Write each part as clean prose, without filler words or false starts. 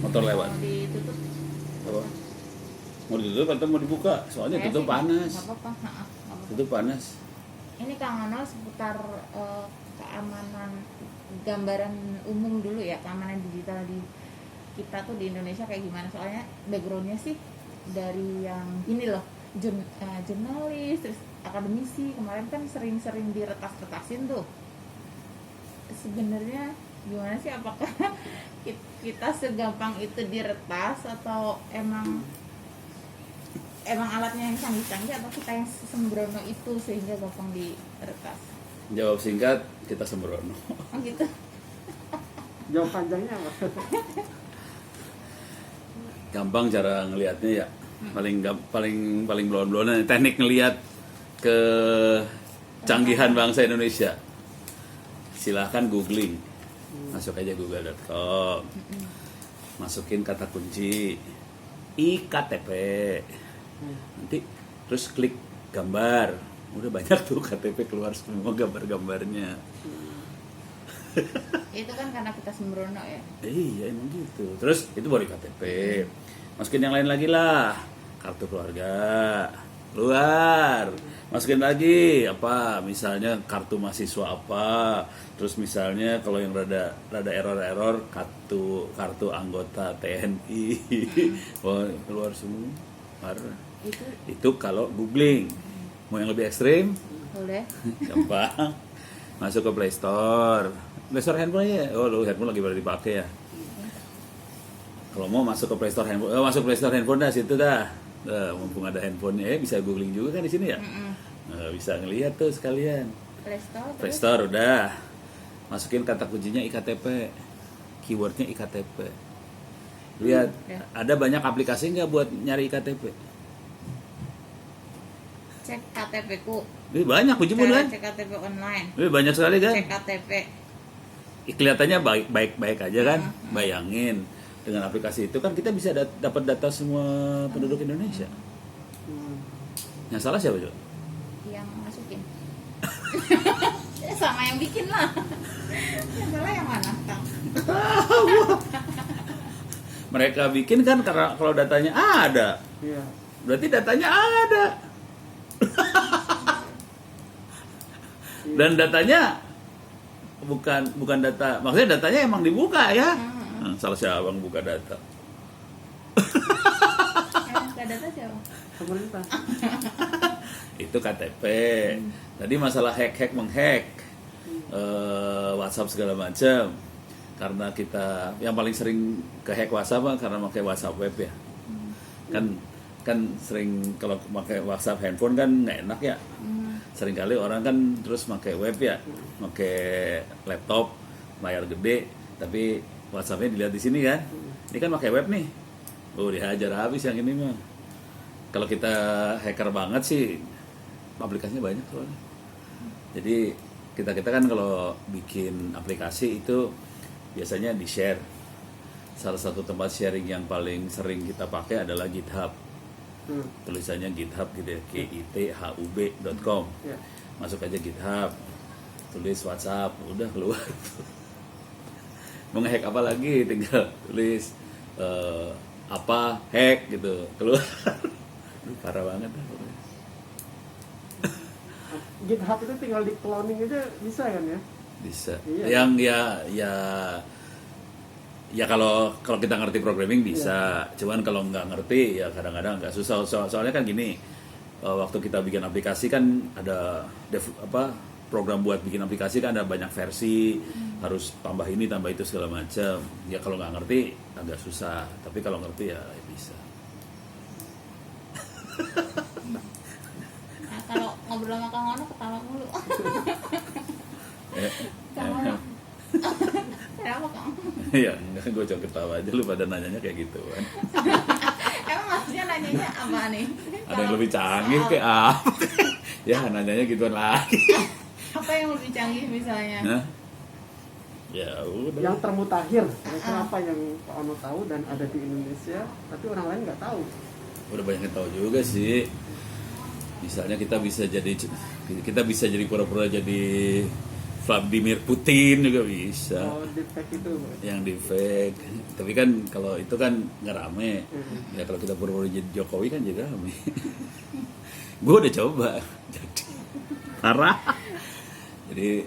Motor lewat. Mau ditutup. Apa? Mau ditutup atau mau dibuka? Soalnya tutup panas. Nggak apa-apa. Nggak apa-apa. Tutup panas. Ini Kang Anol seputar keamanan gambaran umum dulu ya, keamanan digital di kita tuh di Indonesia kayak gimana? Soalnya backgroundnya sih dari yang ini loh, jurnalis, terus akademisi, kemarin kan sering-sering diretas-retasin tuh. Sebenarnya gimana sih, apakah kita segampang itu diretas atau emang alatnya yang canggih-canggih atau kita yang sembrono itu sehingga gampang diretas? Jawab singkat, kita sembrono. Oh gitu. Jawab panjangnya apa? Gampang cara ngelihatnya ya. Paling blon-blonan teknik ngelihat kecanggihan bangsa Indonesia. Silahkan googling. Masuk aja google.com. Masukin kata kunci iktp. Nanti terus klik gambar. Udah banyak tuh KTP keluar semua gambar-gambarnya. Itu kan karena kita sembrono ya. Iya emang gitu. Terus itu baru KTP. Masukin yang lain lagi lah. Kartu keluarga. Keluar. Masukin lagi apa? Misalnya kartu mahasiswa apa. Terus misalnya kalau yang rada error kartu anggota TNI. Wah, keluar semua. Parah. Itu kalau googling. Mau yang lebih ekstrim? Boleh. Gampang. Masuk ke Play Store. Play Store handphone ya. Oh, lu handphone lagi baru dipakai ya. Kalau mau masuk ke Play Store handphone, masuk Play Store handphone dah situ dah. Mumpung ada handphonenya, bisa googling juga kan di sini ya. Bisa ngelihat tuh sekalian. Play Store. Play Store udah. Masukin kata kuncinya iktp. Keywordnya iktp. Lihat, ada banyak aplikasi nggak buat nyari iktp? Cek KTP ku. Banyak puji kan? Cek KTP online. Banyak sekali kan? Cek KTP. Kelihatannya baik aja kan? Bayangin dengan aplikasi itu kan kita bisa dapat data semua penduduk Indonesia. Yang salah siapa coba? Yang masukin. Sama yang bikin lah. Yang salah yang mana, Kang? Mereka bikin kan karena kalau datanya ada. Iya. Berarti datanya ada. Dan datanya bukan data, maksudnya datanya emang dibuka ya. Salah siapa bang buka data? Buka data siapa? Pemerintah. Itu KTP. Tadi masalah menghack WhatsApp segala macam. Karena kita yang paling sering kehack WhatsApp karena pakai WhatsApp web ya. Kan sering kalau pakai WhatsApp handphone kan nggak enak ya. Seringkali orang kan terus pakai web ya, pakai laptop layar gede, tapi WhatsAppnya dilihat di sini kan. Ini kan pakai web nih. Dihajar habis yang ini mah. Kalau kita hacker banget sih, aplikasinya banyak soalnya. Jadi kita kan kalau bikin aplikasi itu biasanya di share. Salah satu tempat sharing yang paling sering kita pakai adalah GitHub. Tulisannya GitHub gitu ya, github.com. Masuk aja GitHub, tulis WhatsApp, udah keluar. Mau nge-hack apa lagi, tinggal tulis apa hack gitu, keluar. Parah banget. GitHub itu tinggal di cloning aja bisa kan ya? Bisa. Iya. Yang ya kalau kita ngerti programming bisa, cuman kalau nggak ngerti ya kadang-kadang nggak susah. Soalnya kan gini, waktu kita bikin aplikasi kan ada program buat bikin aplikasi kan ada banyak versi, harus tambah ini tambah itu segala macam. Ya kalau nggak ngerti agak susah, tapi kalau ngerti ya bisa. Nah, kalau ngobrol sama Kang Ono ketawa mulu. Kang Ono. Kenapa Kang? Iya, enggak, gue cuma ketawa aja, lu pada nanyanya kayak gitu kan. Emang maksudnya nanyanya apa nih? Ada yang lebih canggih kayak apa? Ya nanyanya gituan lagi. Apa yang lebih canggih misalnya? Nah, ya udah. Yang termutakhir, apa yang Pak Ono tahu dan ada di Indonesia, tapi orang lain nggak tahu. Udah banyak yang tahu juga sih. Misalnya kita bisa jadi pura-pura jadi Vladimir Putin juga bisa. Oh, deepfake itu. Yang di fake. Tapi kan kalau itu kan nggak rame. Ya kalau kita pura-pura jadi Jokowi kan jadi rame. Gue udah coba. Jadi parah. Jadi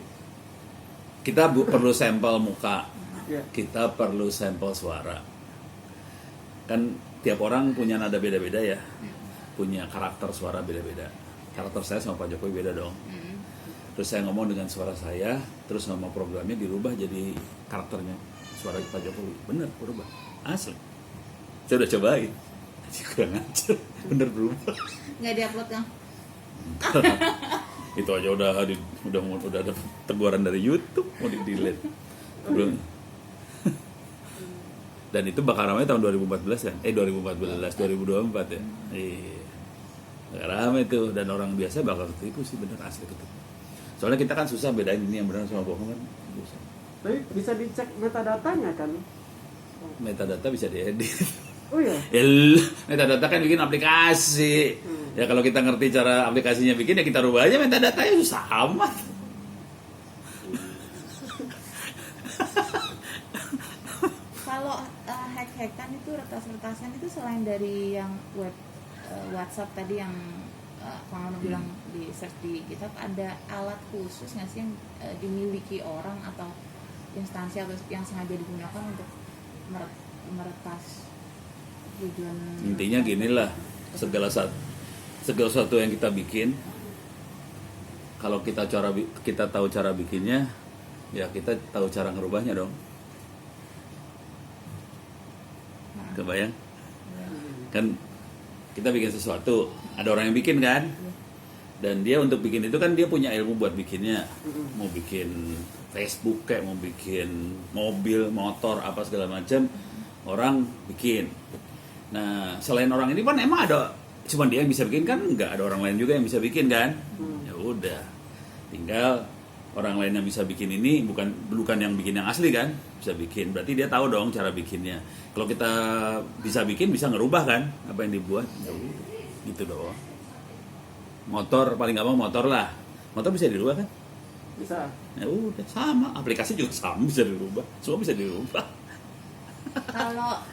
kita perlu sampel muka. Ya. Kita perlu sampel suara. Kan tiap orang punya nada beda-beda ya. Punya karakter suara beda-beda. Karakter saya sama Pak Jokowi beda dong. Terus saya ngomong dengan suara saya, terus nama programnya dirubah jadi karakternya suara Pak Jokowi. Bener berubah, asli. Saya udah cobain, kurang ajar, bener berubah. Nggak diupload kan? Itu aja udah ada teguran dari YouTube, mau di delete. Belum. Dan itu bakal ramai tahun 2014 kan? 2024 ya. Iya. Gak ramai tuh, dan orang biasa bakal ketipu sih, bener asli ketipu. Soalnya kita kan susah bedain ini yang benar sama bohong kan. Susah. Tapi bisa dicek metadatanya kan? Metadata bisa diedit. Oh iya. Ya, metadata kan bikin aplikasi. Ya kalau kita ngerti cara aplikasinya bikin ya kita rubah aja metadatanya, susah amat. Kalau hack-hackan itu retas-retasan itu selain dari yang web WhatsApp tadi yang Kang Ono bilang di search di GitHub, ada alat khusus nggak sih yang dimiliki orang atau instansi atau yang sengaja digunakan untuk meretas tujuan? Intinya gini lah, segala sesuatu yang kita bikin, kalau kita tahu cara bikinnya, ya kita tahu cara ngerubahnya dong. Kebayang? Kan kita bikin sesuatu, ada orang yang bikin kan, dan dia untuk bikin itu kan dia punya ilmu buat bikinnya. Mau bikin Facebook kayak mau bikin mobil, motor, apa segala macam, orang bikin. Nah selain orang ini kan emang ada, cuman dia yang bisa bikin kan, nggak ada orang lain juga yang bisa bikin kan. Ya udah, tinggal orang lain yang bisa bikin ini bukan yang bikin yang asli kan, bisa bikin, berarti dia tahu dong cara bikinnya. Kalau kita bisa bikin, bisa ngerubah kan apa yang dibuat, ya udah, gitu doang. Motor paling gampang motor lah, motor bisa dirubah kan? Bisa. Ya udah, sama, aplikasi juga sama, bisa dirubah, semua bisa dirubah. Kalau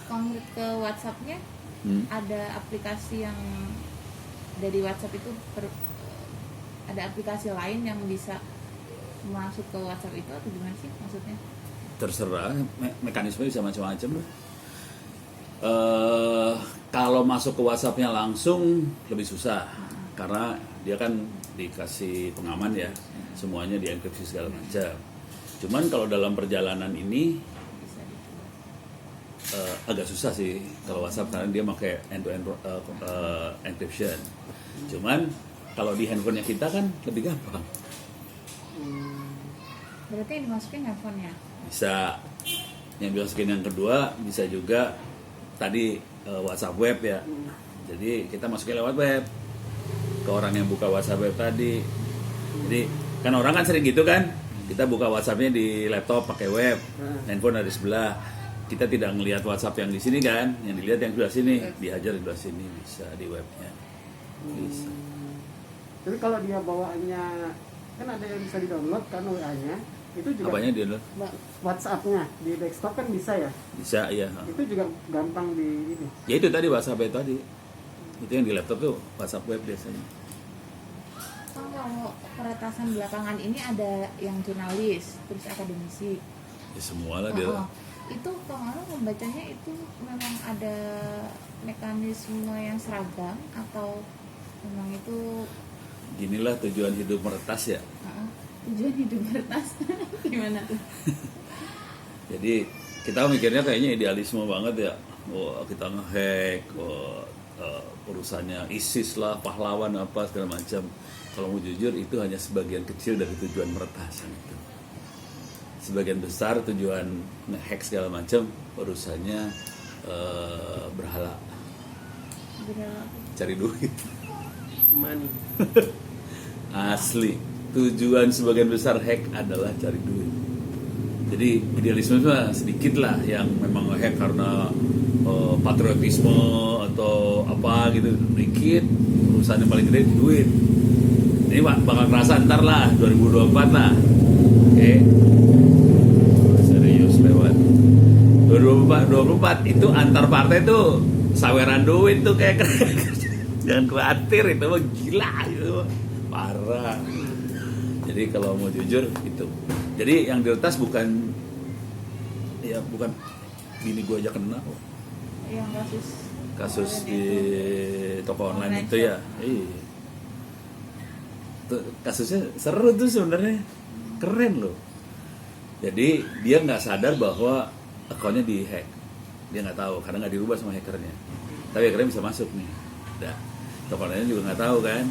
konflik ke WhatsApp-nya, ada aplikasi yang dari WhatsApp itu ada aplikasi lain yang bisa masuk ke WhatsApp itu atau gimana sih maksudnya? Terserah, mekanisme bisa macam-macam loh. Kalau masuk ke WhatsApp-nya langsung lebih susah, karena dia kan dikasih pengaman ya, semuanya dienkripsi segala macam. Cuman kalau dalam perjalanan ini agak susah sih kalau WhatsApp, karena dia pakai end-to-end encryption. Cuman kalau di handphonenya kita kan lebih gampang. Berarti yang dimasukin handphonenya? Bisa. Yang dimasukin yang kedua bisa juga tadi WhatsApp web ya. Jadi kita masukin lewat web ke orang yang buka WhatsApp web tadi. Jadi kan orang kan sering gitu kan, kita buka WhatsAppnya di laptop pakai web, handphone ada di sebelah. Kita tidak ngelihat WhatsApp yang di sini kan, yang dilihat yang sebelah sini, dihajar di sebelah sini, bisa di webnya. Bisa. Jadi kalau dia bawaannya kan ada yang bisa di-download kan WA-nya, itu juga Apanya dia loh? WhatsApp-nya di desktop kan bisa ya? Bisa ya. Itu juga gampang di ini. Ya itu tadi WhatsApp itu tadi. Itu yang di laptop tuh WhatsApp web biasanya. Kalau peretasan belakangan ini ada yang jurnalis, terus akademisi. Ya semua lah dia. Itu kalau membacanya itu memang ada mekanisme yang seragam atau memang itu Ginilah tujuan hidup meretas ya. tujuan hidup meretas? Gimana tuh? Jadi kita mikirnya kayaknya idealisme banget ya. Wah, kita ngehack, urusannya ISIS lah, pahlawan apa segala macam. Kalau mau jujur itu hanya sebagian kecil dari tujuan meretasan itu. Sebagian besar tujuan ngehack segala macam urusannya berhala. Cari duit. Money. Asli, tujuan sebagian besar hack adalah cari duit. Jadi idealisme mah sedikit lah yang memang nge-hack karena patriotisme atau apa gitu, dikit. Urusan yang paling gede duit. Ini bakal kerasa ntar lah 2024 lah. Oke. Serius lewat 2024 itu antar partai tuh saweran duit tuh kayak jangan khawatir, itu mah gila itu mah. Parah. Jadi kalau mau jujur itu. Jadi yang diretas bukan bini gue aja kena kok. Yang Kasus online di toko online itu ya. Iya. Tuh, kasusnya seru tuh sebenarnya. Keren loh. Jadi dia nggak sadar bahwa akunnya dihack. Dia nggak tahu karena nggak dirubah sama hackernya. Tapi hackernya bisa masuk nih. Dah. Toko online juga nggak tahu kan.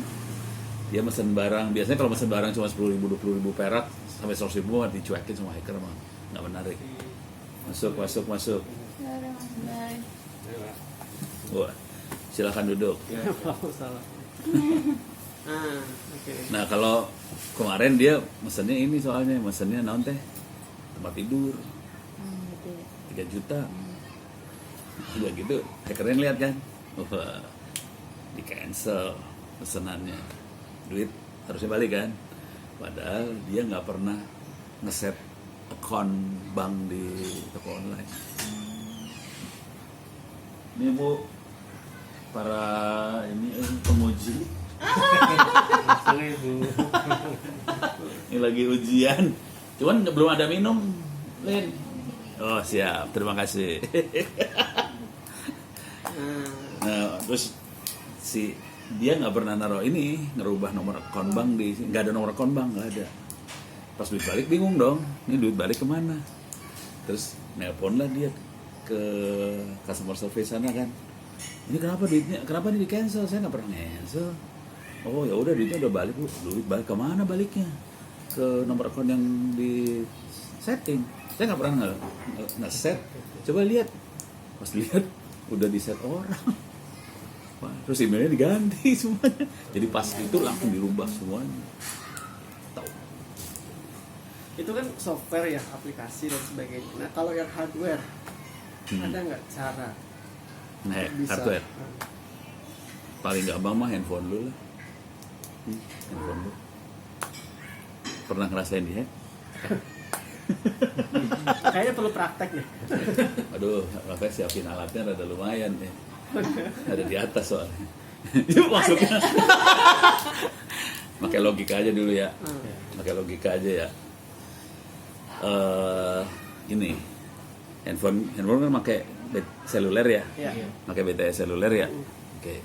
Dia mesen barang, biasanya kalau mesen barang cuma 10.000, 20.000 perak sampai 100.000 mah dicuekin sama hacker mah. Nggak menarik. Masuk. Wah, silakan duduk. Ya, salah. Oke. Nah kalau kemarin dia mesennya ini soalnya mesennya naon teh tempat tidur gitu ya. 3 juta. Udah gitu hackernya lihat kan, wah di cancel pesenannya, duit harusnya balik kan, padahal dia nggak pernah ngeset account bank di toko online. Ini Bu, para ini pemuji Langsung Ibu. ini lagi ujian, cuman belum ada minum, Lin. Oh siap, terima kasih. Nah terus si dia nggak pernah naruh ini, ngerubah nomor akun bank di, nggak ada nomor akun bank, nggak ada. Pas duit balik bingung dong, ini duit balik kemana? Terus nelpon lah dia ke customer service sana kan, ini kenapa duitnya, kenapa ini di cancel? Saya nggak pernah cancel. Oh ya udah duitnya udah balik Bu, duit balik kemana baliknya? Ke nomor akun yang di setting. Saya nggak pernah nge-set. Coba lihat, pas lihat udah di set orang. Wah, terus emailnya diganti semuanya. Jadi pas itu langsung dirubah semuanya. Tahu? Itu kan software ya, aplikasi dan sebagainya. Nah kalau yang hardware, ada nggak cara Nah, bisa? hardware. Paling gampang mah handphone lu lah. Handphone lu. Pernah ngerasain di hack? Kayaknya perlu praktek ya. Aduh, Rafael siapin alatnya rada lumayan ya. Ada di atas soalnya. Itu maksudnya. Pakai logika aja dulu ya. Pakai logika aja ya. Ini handphone kan pakai seluler ya. Iya. Pakai BTS seluler ya. Oke.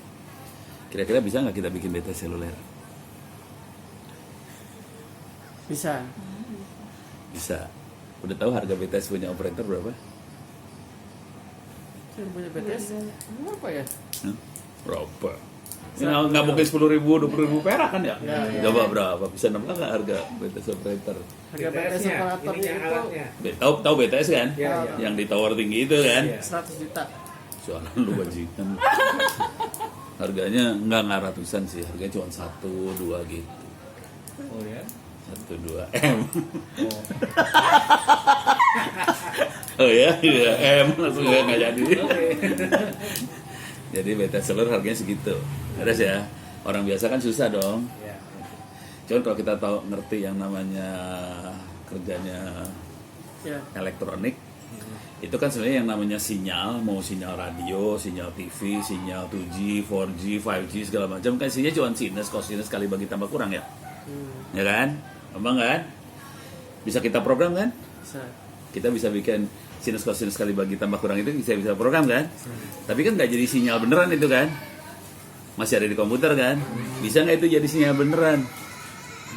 Kira-kira bisa nggak kita bikin BTS seluler? Bisa. Bisa. Udah tahu harga BTS punya operator berapa? Saya punya BTS berapa ya? Hah? Berapa? Ini nggak mungkin 10.000, 20.000 perak kan ya? Ya. Coba berapa? Bisa nambah nggak harga BTS operator? Harga BTS BTS-nya, operatornya ininya, itu alatnya. Tahu BTS kan? Iya, iya. Yang di tower tinggi itu kan? Iya. 100 juta. Soalnya lu bajingan. Harganya nggak ratusan sih, harganya cuma 1-2 gitu. Oh ya. 1-2 M. Oh. Oh ya, iya M langsung nggak jadi. Oke. Jadi BTS seluler harganya segitu. Beres ya. Orang biasa kan susah dong. Ya. Cuman kalau kita tahu ngerti yang namanya kerjanya Ya. elektronik, itu kan sebenarnya yang namanya sinyal, mau sinyal radio, sinyal TV, sinyal 2G, 4G, 5G segala macam kan isinya cuma sinus, cosinus kali bagi tambah kurang ya. Ya kan? Gampang kan? Bisa kita program kan? Bisa. Kita bisa bikin sinus cosinus kali bagi tambah kurang itu bisa program kan? Tapi kan nggak jadi sinyal beneran itu kan? Masih ada di komputer kan? Bisa nggak itu jadi sinyal beneran?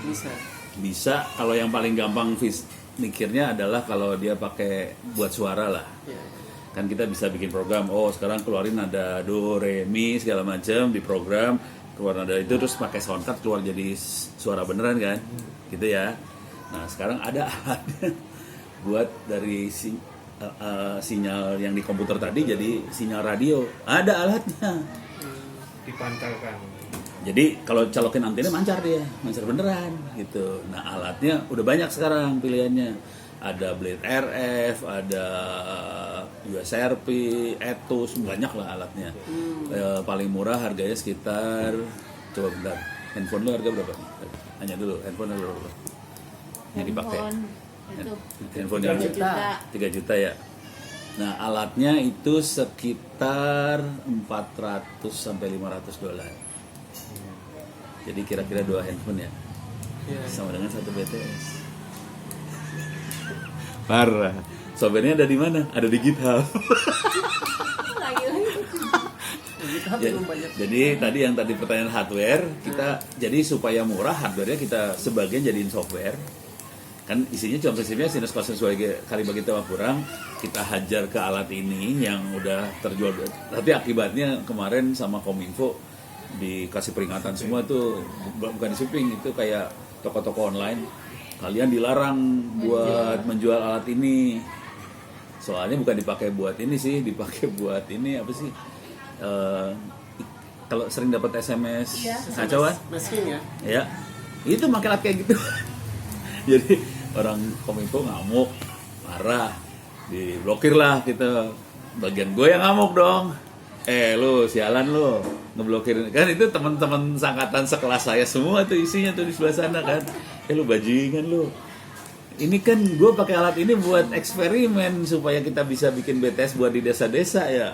Bisa. Bisa. Kalau yang paling gampang mikirnya adalah kalau dia pakai buat suara lah. Ya. Kan kita bisa bikin program, oh sekarang keluarin ada do, re, mi segala macam di program, keluar ada itu terus pakai sound card keluar jadi suara beneran kan? Gitu ya. Nah, sekarang ada alatnya buat dari sinyal yang di komputer tadi jadi sinyal radio. Ada alatnya. Dipancarkan. Jadi kalau colokin antena mancar dia, mancar beneran gitu. Nah alatnya udah banyak sekarang pilihannya. Ada Blade RF, ada USRP, Etus, banyak lah alatnya. Paling murah harganya sekitar, coba bentar, handphone lu harga berapa? Hanya dulu handphone dulu yang dipakai. itu Handphone 3 yang juta. 3 juta ya. Nah, alatnya itu sekitar 400 sampai 500 dolar. Jadi kira-kira 2 handphone ya. Iya. Sama dengan 1 BTS. Parah. Softwarenya ada di mana? Ada di GitHub. lagi-lagi Kita Ya, belum banyak. jadi tadi yang tadi pertanyaan hardware, kita jadi supaya murah hardwarenya kita sebagian jadiin software. Kan isinya cuma prinsipnya sinus kosinus kali bagi tambah kurang, kita hajar ke alat ini yang udah terjual. Tapi akibatnya kemarin sama Kominfo dikasih peringatan semua tuh, bukan di shipping, itu kayak toko-toko online. Kalian dilarang buat menjual alat ini. Soalnya bukan dipakai buat ini sih, dipakai buat ini apa sih? Kalau sering dapat SMS Iya. kacau kan? Masking ya. Ya, itu pakai alat kayak gitu. Jadi orang Kominfo ngamuk, marah, diblokir lah kita. Bagian gue yang ngamuk dong. Lu sialan lu ngeblokir kan, itu teman-teman sangkatan sekelas saya semua tuh isinya tuh di sebelah sana kan. Lu bajingan lu. Ini kan gue pakai alat ini buat eksperimen supaya kita bisa bikin BTS buat di desa-desa ya.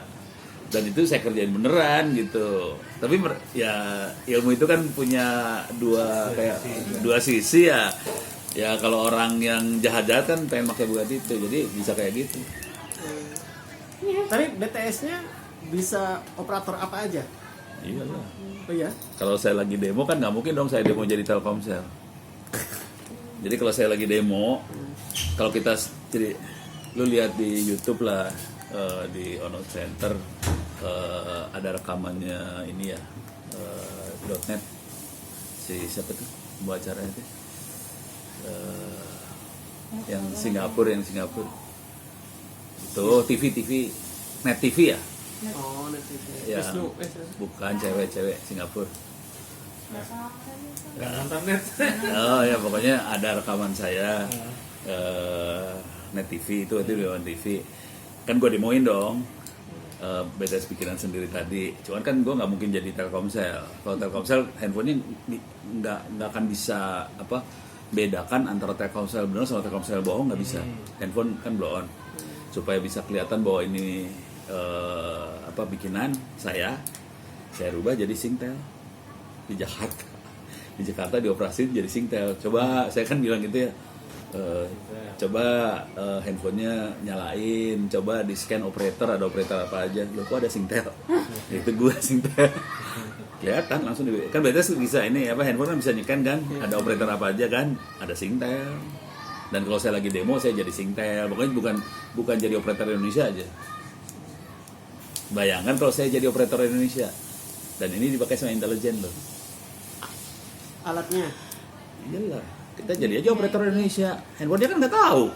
Dan itu saya kerjain beneran gitu. Tapi ya ilmu itu kan punya dua sisi ya. Ya kalau orang yang jahat-jahat kan pengen pakai buat itu, jadi bisa kayak gitu. Tapi BTS-nya bisa operator apa aja? Iyalah. Oh ya. Kalau saya lagi demo kan nggak mungkin dong saya demo jadi Telkomsel. Jadi kalau saya lagi demo, kalau kita jadi lu lihat di YouTube lah, di Ono Center ada rekamannya ini ya, .net si siapa tuh pembawa acaranya itu, yang Singapura itu TV Net TV ya. Oh, nanti. Ya, Facebook. bukan cewek-cewek Singapura. Nggak nonton net. Oh ya, pokoknya ada rekaman saya Net TV itu di Dewan TV. Kan gue demoin dong BTS pikiran sendiri tadi. Cuman kan gue nggak mungkin jadi Telkomsel. Kalau Telkomsel handphonenya nggak akan bisa bedakan antara Telkomsel benar sama Telkomsel bohong, nggak bisa. Handphone kan blow on. Supaya bisa kelihatan bahwa ini bikinan saya rubah jadi Singtel di Jakarta. Di Jakarta dioperasi jadi Singtel. Coba saya kan bilang gitu ya. Coba handphonenya nyalain, coba di scan operator, ada operator apa aja. Loh kok ada Singtel? Itu gue Singtel. Kelihatan langsung kan BTS bisa ini handphone kan bisa nyekan kan, ada operator apa aja kan, ada Singtel. Dan kalau saya lagi demo saya jadi Singtel. Pokoknya bukan jadi operator Indonesia aja. Bayangkan kalau saya jadi operator Indonesia dan ini dipakai sama intelijen loh. Alatnya. Iyalah, kita jadi aja operator Indonesia. Handphonenya kan nggak tahu.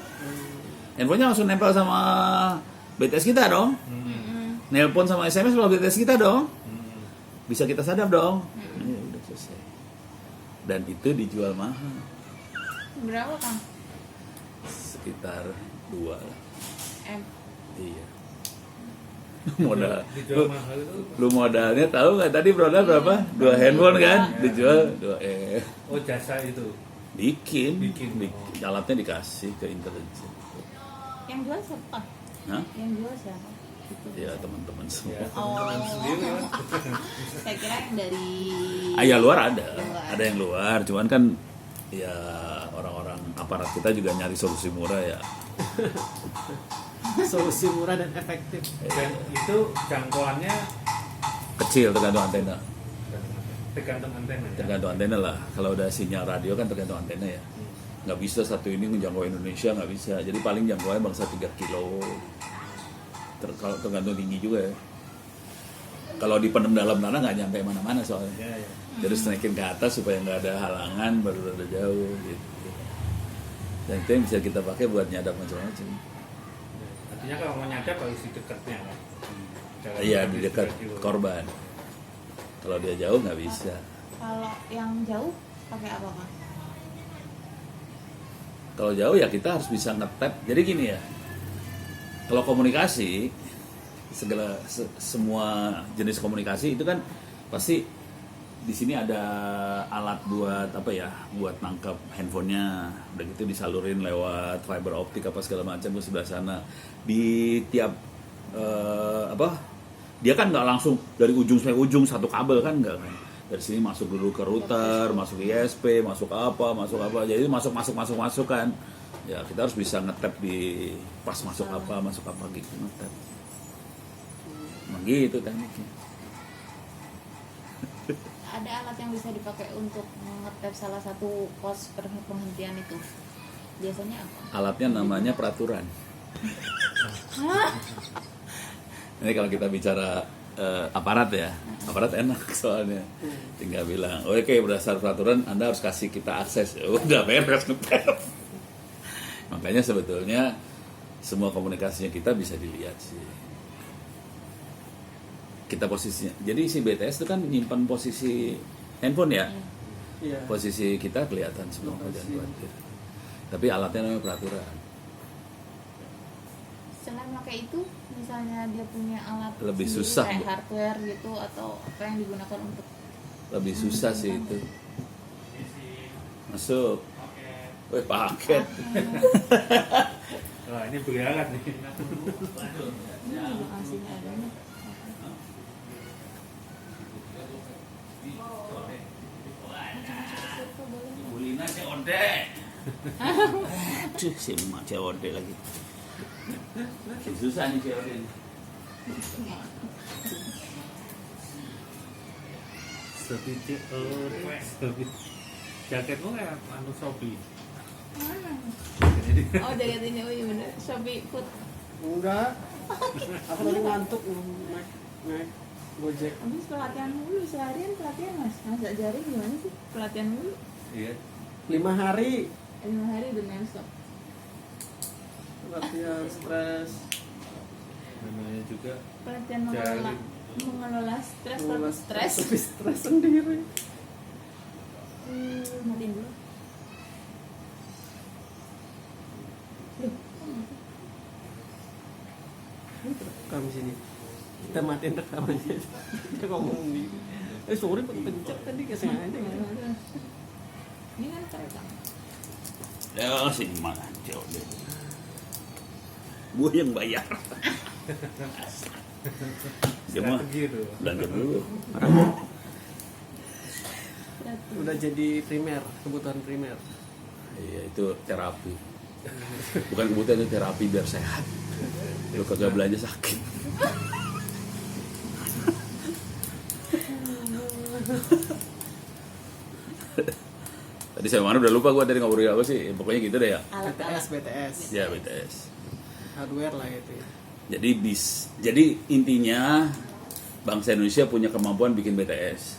Handphonenya langsung nempel sama BTS kita dong. Nelpon sama SMS kalau BTS kita dong. Bisa kita sadap dong. Ya udah selesai. Dan itu dijual mahal. berapa Kang? Sekitar 2 lah. M Iya. Modal. Dijual mahal itu. Lu modalnya tahu nggak tadi modal berapa? 2 handphone kan? Dijual 2 Oh, jasa itu. Bikin. Bikin. Alatnya dikasih ke intelijen. yang jual siapa? Hah? Yang jual siapa? Ya teman-teman semua. Ya, Oh. teman-teman sendiri kan. Saya kira yang dari Ya luar ada, Luar. ada yang luar. Cuman kan ya orang-orang aparat kita juga nyari solusi murah ya. Solusi murah dan efektif. Dan itu jangkauannya Kecil tergantung antena. tergantung antena ya. Tergantung antena lah. Kalau udah sinyal radio kan tergantung antena ya. Nggak bisa satu ini menjangkau Indonesia, nggak bisa. Jadi paling jangkauannya bangsa 3 kilo. Kalau tergantung tinggi juga ya. Kalau dipendam dalam tanah nggak nyampe mana-mana soalnya. Ya, ya. Jadi naikin ke atas supaya nggak ada halangan, baru ada jauh gitu. Dan itu yang bisa kita pakai buat nyadap macam-macam. Artinya kalau mau nyadap harus di dekatnya kan. Jalan Iya, di habis dekat 3 kilo. korban. Kalau dia jauh nggak bisa. kalau yang jauh pakai apa Kang? Kalau jauh ya kita harus bisa nge-tap. Jadi gini ya. Kalau komunikasi semua jenis komunikasi itu kan pasti di sini ada alat buat apa ya, buat nangkap handphonenya, udah gitu disalurin lewat fiber optik apa segala macam ke sebelah sana. Di tiap dia kan nggak langsung dari ujung sampai ujung satu kabel kan, nggak kan. Dari sini masuk dulu ke router, masuk ISP, masuk apa, jadi masuk kan. Ya kita harus bisa ngetap di pas masuk apa gitu, ngetap. Emang gitu tekniknya. Ada alat yang bisa dipakai untuk ngetap salah satu pos penghentian itu. Biasanya apa? Alatnya namanya peraturan. Ini kalau kita bicara aparat ya, aparat enak soalnya. Tinggal bilang, oke berdasar peraturan Anda harus kasih kita akses. Ya udah beres ngetap. Makanya sebetulnya semua komunikasinya kita bisa dilihat sih. Kita posisinya. Jadi si BTS itu kan nyimpan posisi handphone ya. Iya. Posisi kita kelihatan semua, jangan khawatir. Tapi alatnya namanya peraturan. Selain pakai itu, misalnya dia punya alat Lebih sendiri, susah, kayak Bu. hardware gitu, atau apa yang digunakan untuk Lebih susah sih itu. Masuk. Wih, paket. Wah, ini berangkat nih. aslinya adanya. Bulina COD. Aduh, si emak COD lagi. Susah nih COD ini. Sedikit jaketmu kayak anu Shopee. Oh jaket ini, oh iya bener, Shopee Food. Enggak. Aku tadi ngantuk naik Gojek. Habis pelatihan mulu, seharian pelatihan mas Jari gimana sih? Pelatihan mulu, Iya. 5 hari 5 hari udah non-stop. latihan stres, Namanya juga Pelatihan Jari. mengelola stres atau mengelola stres. tapi stres sendiri. Matiin dulu. Loh, Rekam sini. Kita matiin rekamannya. Kita ngomong di. Sorry pencet tadi kayak sengaja gitu. ini kan kerekam. Ya si emak COD. Gue yang bayar. Dia mah gitu. belanja dulu. Udah jadi primer, kebutuhan primer. Iya itu terapi. Bukan kebutuhan, itu terapi biar sehat. Lu kagak belanja sakit. Tadi saya mana udah lupa gue tadi ngobrol apa sih. Pokoknya gitu deh ya. Alat-alat. BTS. Ya BTS. Hardware lah gitu ya. Jadi intinya bangsa Indonesia punya kemampuan bikin BTS.